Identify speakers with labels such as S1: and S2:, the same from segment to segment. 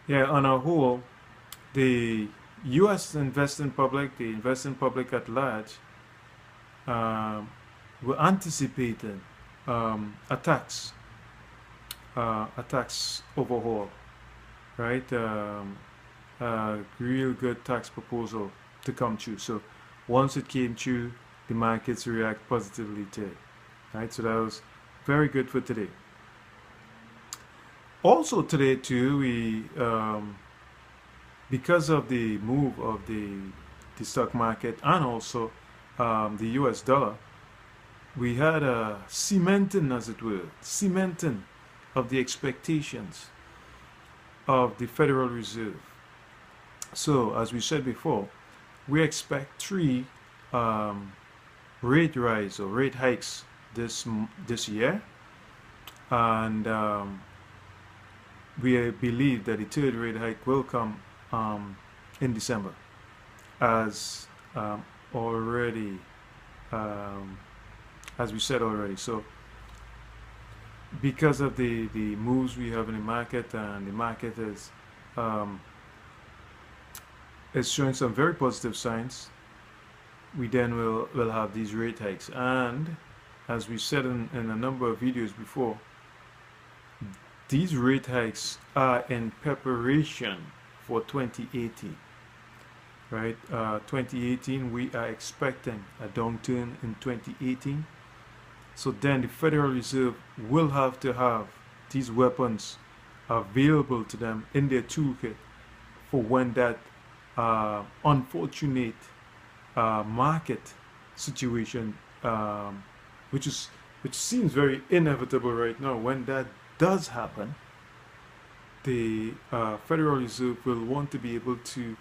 S1: Yeah, on a whole, the U.S. investing public, the investing public at large, um, were anticipating attacks, attacks overhaul, right? Real good tax proposal to come true. So once it came true, the markets react positively to it, right? So that was very good for today. Also today too, we because of the move of the stock market and also the U.S. dollar, we had a cementing, as it were, cementing of the expectations of the Federal Reserve. So, as we said before, we expect three um, rate rise or rate hikes this year, and we believe that the third rate hike will come in December, as already um, as we said already. So because of the moves we have in the market, and the market um, is showing some very positive signs, we then will have these rate hikes. And as we said in a number of videos before, these rate hikes are in preparation for 2018, right? 2018, we are expecting a downturn in 2018. So then the Federal Reserve will have to have these weapons available to them in their toolkit for when that unfortunate market situation, which is which seems very inevitable right now, when that does happen, the Federal Reserve will want to be able to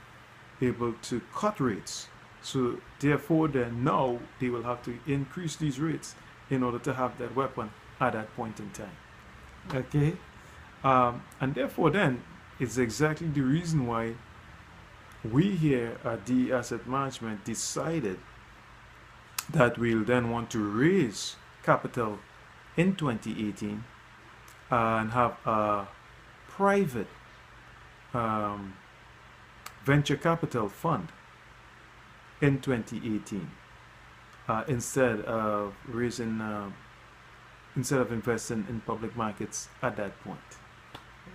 S1: cut rates. So therefore, then now they will have to increase these rates in order to have that weapon at that point in time. Okay, and therefore, then it's exactly the reason why we here at the Asset Management decided that we'll then want to raise capital in 2018 and have a private um, venture capital fund in 2018, instead of investing in public markets at that point.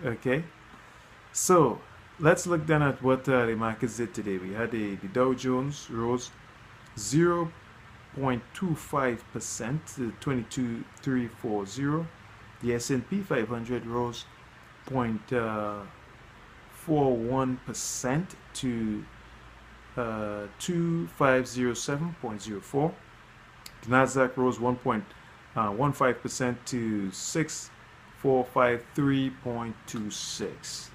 S1: Okay, so let's look then at what the markets did today. We had the Dow Jones rose 0.25% to 22,340. The S&P 500 rose 0.41% to 2507.04. The Nasdaq rose 1.15% to 6453.26.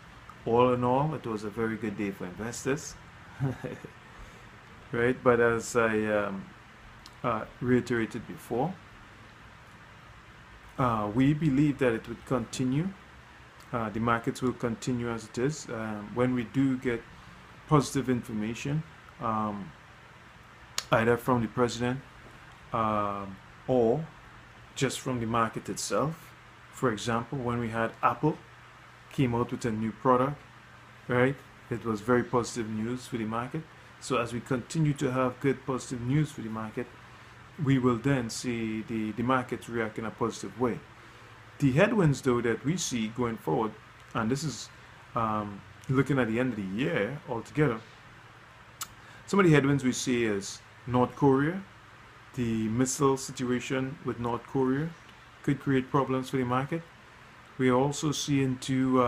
S1: All in all, it was a very good day for investors, right? But as I reiterated before, we believe that it would continue. The markets will continue as it is. When we do get positive information, either from the president or just from the market itself. For example, when we had Apple came out with a new product, right? It was very positive news for the market. So as we continue to have good positive news for the market, we will then see the market react in a positive way. The headwinds, though, that we see going forward, and this is looking at the end of the year altogether, some of the headwinds we see is North Korea. The missile situation with North Korea could create problems for the market. We also see into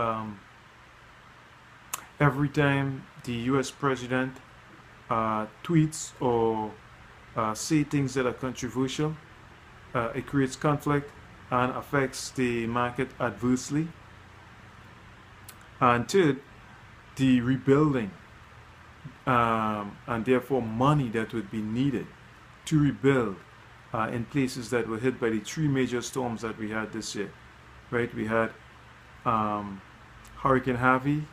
S1: every time the U.S. president tweets or say things that are controversial, it creates conflict and affects the market adversely. And third, the rebuilding and therefore money that would be needed to rebuild in places that were hit by the three major storms that we had this year. Right, we had Hurricane Harvey,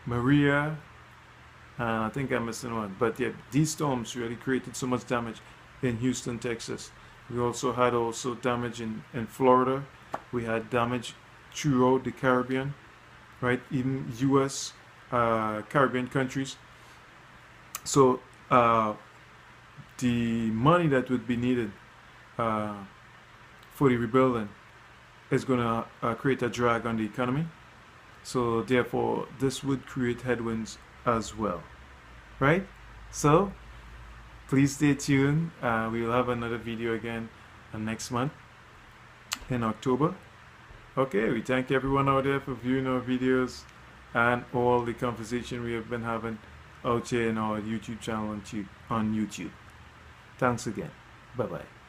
S1: Maria, and I think I'm missing one. But yeah, these storms really created so much damage in Houston, Texas. We also had damage in Florida. We had damage throughout the Caribbean. right? In U.S., Caribbean countries. So the money that would be needed uh, for the rebuilding is going to create a drag on the economy. So therefore, this would create headwinds as well, right? So please stay tuned. We will have another video again next month in October. Okay, we thank everyone out there for viewing our videos and all the conversation we have been having out here in our YouTube channel on YouTube. Thanks again. Bye bye.